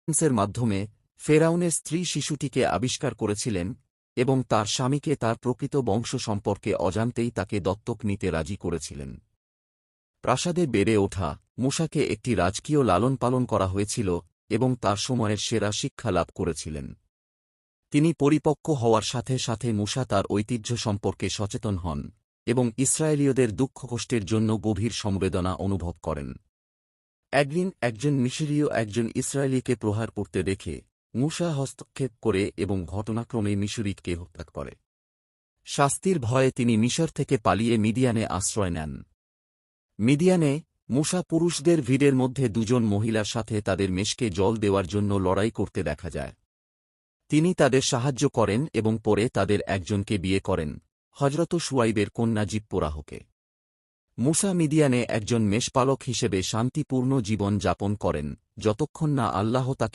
এর মাধ্যমে ফেরাউনের স্ত্রী শিশুটিকে আবিষ্কার করেছিলেন এবং তার স্বামীকে তার প্রকৃত বংশ সম্পর্কে অজান্তেই তাকে দত্তক নিতে রাজি করেছিলেন। প্রাসাদে বেড়ে ওঠা মূসাকে একটি রাজকীয় লালন পালন করা হয়েছিল এবং তার সময়ের সেরা শিক্ষা লাভ করেছিলেন। তিনি পরিপক্ব হওয়ার সাথে সাথে মূসা তার ঐতিহ্য সম্পর্কে সচেতন হন এবং ইসরায়েলীয়দের দুঃখকষ্টের জন্য গভীর সমবেদনা অনুভব করেন। একদিন একজন মিশরীয় একজন ইসরায়েলীকে প্রহার করতে দেখে মূসা হস্তক্ষেপ করে এবং ঘটনাক্রমে মিশরীকে হত্যা করে। শাস্তির ভয়ে তিনি মিশর থেকে পালিয়ে মিদিয়ানে আশ্রয় নেন। মিদিয়ানে মূসা পুরুষদের ভিড়ের মধ্যে দুজন মহিলার সাথে তাদের মেষকে জল দেওয়ার জন্য লড়াই করতে দেখা যায়। তিনি তাদের সাহায্য করেন এবং পরে তাদের একজনকে বিয়ে করেন, হযরত শুয়াইবের কন্যা জিপ্পোরাহকে। মূসা মিদিয়ানে একজন মেষপালক হিসেবে শান্তিপূর্ণ জীবন যাপন করেন যতক্ষণ না আল্লাহ তাকে